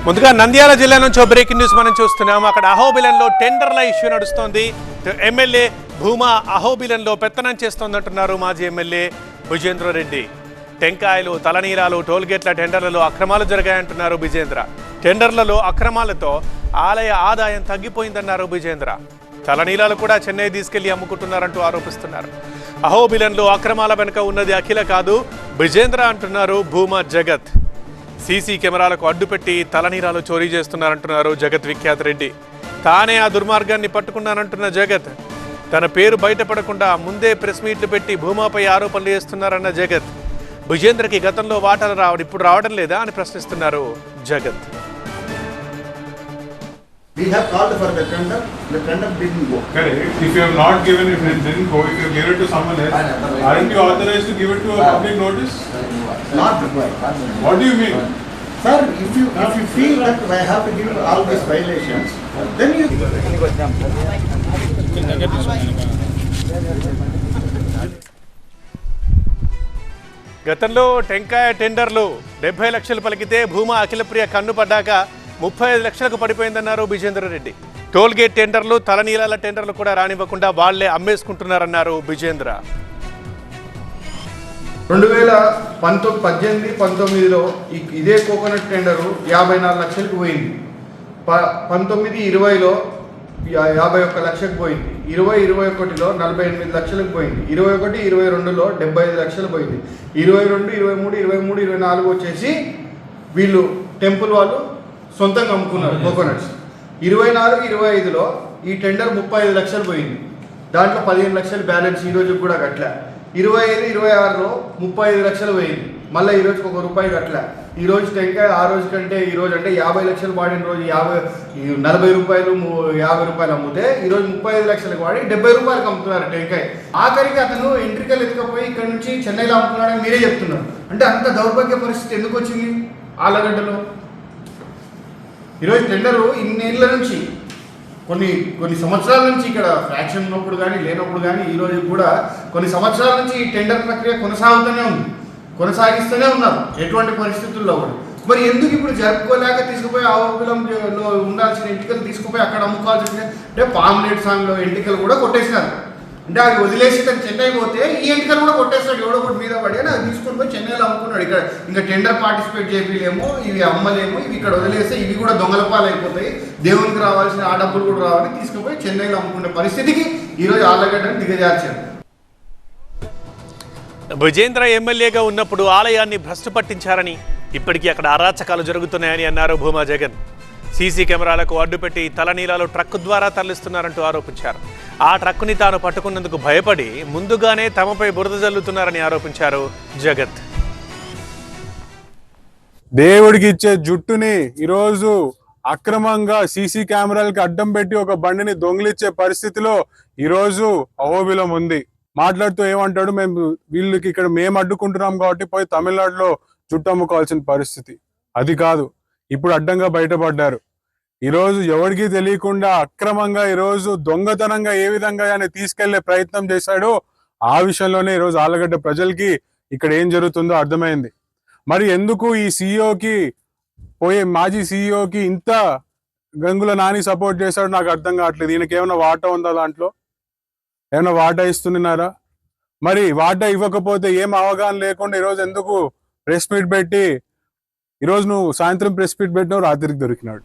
ముందుగా నంద్యాల జిల్లా నుంచి బ్రేకింగ్ న్యూస్ మనం చూస్తున్నాం. అక్కడ అహోబిలంలో టెండర్ల ఇష్యూ నడుస్తోంది. ఎమ్మెల్యే భూమా అహోబిలంలో పెత్తనం చేస్తోందంటున్నారు మాజీ ఎమ్మెల్యే భుజేంద్ర రెడ్డి. టెంకాయలు, తలనీలాలు, టోల్గేట్ల టెండర్లలో అక్రమాలు జరిగాయంటున్నారు భుజేంద్ర. టెండర్లలో అక్రమాలతో ఆలయ ఆదాయం తగ్గిపోయిందన్నారు భుజేంద్ర. తలనీలాలు కూడా చెన్నై తీసుకెళ్లి అమ్ముకుంటున్నారంటూ ఆరోపిస్తున్నారు. అహోబిలంలో అక్రమాల వెనుక ఉన్నది అఖిల కాదు భుజేంద్ర అంటున్నారు భూమా జగత్. సీసీ కెమెరాలకు అడ్డుపెట్టి తలనీలాలు చోరీ చేస్తున్నారంటున్నారు జగత్ విఖ్యాత్ రెడ్డి. తానే ఆ దుర్మార్గాన్ని పట్టుకున్నానంటున్న జగత్ తన పేరు బయటపడకుండా ముందే ప్రెస్ మీట్లు పెట్టి భూమాపై ఆరోపణలు చేస్తున్నారన్న జగత్. భుజేంద్రకి గతంలో వాటాలు ఇప్పుడు రావడం లేదా అని ప్రశ్నిస్తున్నారు జగత్. We have called for the tender didn't go. Correct. If you have not given it, it didn't go. If you gave it to someone else, aren't you authorized to give it to a public notice? Not required. What do you mean? Sir, if you feel that I have to give all these violations, then you. గతంలో టెంకాయ టెండర్లు 70 లక్షలు పలికితే భూమా అఖిలప్రియ కన్ను పడ్డాక 35 లక్షలకు పడిపోయిందన్నారు భుజేంద్ర Reddy. Tollgate టెండర్లు, తలనీలాల టెండర్లు కూడా రానివ్వకుండా వాళ్లే అమ్మేసుకుంటున్నారన్నారు భుజేంద్ర. 2018-19లో ఇదే కోకోనట్ టెండరు 54 లక్షలకు పోయింది. 19-20లో 51 లక్షలకు పోయింది. 20-21లో 48 లక్షలకు పోయింది. 21-22లో 75 లక్షలు పోయింది. 22-23-24 వచ్చేసి వీళ్ళు టెంపుల్ వాళ్ళు సొంతంగా అమ్ముకున్నారు కోకోనట్స్. 24-25లో ఈ టెండర్ 35 లక్షలు పోయింది. దాంట్లో 15 లక్షలు బ్యాలెన్స్ ఈ రోజు కూడా కట్టలే. 25-26లో 35 లక్షలు పోయింది. మళ్ళీ ఈ రోజుకి ₹1 కట్టలే. ఈ రోజు టెంకాయ ఆ రోజు కంటే ఈ రోజు అంటే 50 లక్షలు వాడిన రోజు 40 రూపాయలు 50 రూపాయలు అమ్ముతే ఈ రోజు 35 లక్షలకు వాడి 70 రూపాయలకు అమ్ముతున్నారు టెంకాయ. ఆఖరికి అతను ఎంట్రికలు ఎత్తుకపోయి ఇక్కడ నుంచి చెన్నైలో అమ్ముతున్నాడని మీరే చెప్తున్నారు. అంటే అంత దౌర్భాగ్య పరిస్థితి ఎందుకు వచ్చింది ఆళ్ళగడ్డలో? ఈరోజు టెండరు ఇన్నేళ్ల నుంచి కొన్ని సంవత్సరాల నుంచి ఇక్కడ ఫ్యాక్షన్ ఉన్నప్పుడు కానీ లేనప్పుడు కానీ ఈరోజు కూడా కొన్ని సంవత్సరాల నుంచి ఈ టెండర్ ప్రక్రియ కొనసాగిస్తూనే ఉన్నారు ఎటువంటి పరిస్థితుల్లో కూడా. మరి ఎందుకు ఇప్పుడు జరుపుకోలేక తీసుకుపోయి అహోబిలంలో ఉండాల్సిన ఎంటికలు తీసుకుపోయి అక్కడ అమ్ముకోవాల్సిన అంటే పామ్లెట్ సాంగ్లో ఎంటికలు కూడా కొట్టేసినారు. అంటే అవి వదిలేసి తను చెన్నై పోతే ఈ ఎంటికలు కూడా కొట్టేస్తాడు ఎవడో ఒకటి మీద పడి అని అది తీసుకొని పోయి చెన్నైలో అమ్ముకున్నాడు. ఇక్కడ ఇంకా టెండర్ పార్టిసిపేట్ చేయలేము, ఇవి అమ్మలేము, ఇవి ఇక్కడ వదిలేస్తే ఇవి కూడా దొంగల పాలు అయిపోతాయి, దేవునికి రావాల్సిన ఆ డబ్బులు కూడా రావాలని తీసుకుపోయి చెన్నైలో అమ్ముకునే పరిస్థితికి ఈరోజు ఆళ్ళగడ్డని దిగజార్చారు. భుజేంద్ర ఎమ్మెల్యేగా ఉన్నప్పుడు ఆలయాన్ని భ్రష్టు పట్టించారని, ఇప్పటికీ అక్కడ అరాచకాలు జరుగుతున్నాయని అన్నారు భూమా జగన్. సీసీ కెమెరాలకు అడ్డుపెట్టి తలనీలాలు ట్రక్కు ద్వారా తరలిస్తున్నారంటూ ఆరోపించారు. ఆ ట్రక్కుని తాను పట్టుకున్నందుకు భయపడి ముందుగానే తమపై బురద జల్లుతున్నారని ఆరోపించారు జగత్. దేవుడికి ఇచ్చే జుట్టుని ఈరోజు అక్రమంగా సీసీ కెమెరాలకి అడ్డం పెట్టి ఒక బండిని దొంగిలిచ్చే పరిస్థితిలో ఈరోజు అహోబిలం ఉంది. మాట్లాడుతూ ఏమంటాడు, వీళ్ళకి ఇక్కడ మేము అడ్డుకుంటున్నాం కాబట్టి పోయి తమిళనాడులో జుట్టు అమ్ముకోవాల్సిన పరిస్థితి. అది కాదు, ఇప్పుడు అడ్డంగా బయటపడ్డారు. ఈరోజు ఎవరికి తెలియకుండా అక్రమంగా ఈరోజు దొంగతనంగా ఏ విధంగా ఆయన తీసుకెళ్లే ప్రయత్నం చేశాడో ఆ విషయంలోనే ఈరోజు ఆళ్ళగడ్డ ప్రజలకి ఇక్కడ ఏం జరుగుతుందో అర్థమైంది. మరి ఎందుకు ఈ మాజీ సీఈఓకి ఇంత గంగుల నాని సపోర్ట్ చేశాడు నాకు అర్థం కావట్లేదు. ఈయనకి ఏమైనా వాటా ఉందా, దాంట్లో ఏమైనా వాటా ఇస్తున్నారా? మరి వాటా ఇవ్వకపోతే ఏం అవగాహన లేకుండా ఈరోజు ఎందుకు ప్రెస్ మీట్ పెట్టి ఈరోజు నువ్వు సాయంత్రం ప్రెస్ మీట్ పెట్టినావు, రాత్రికి దొరికినాడు.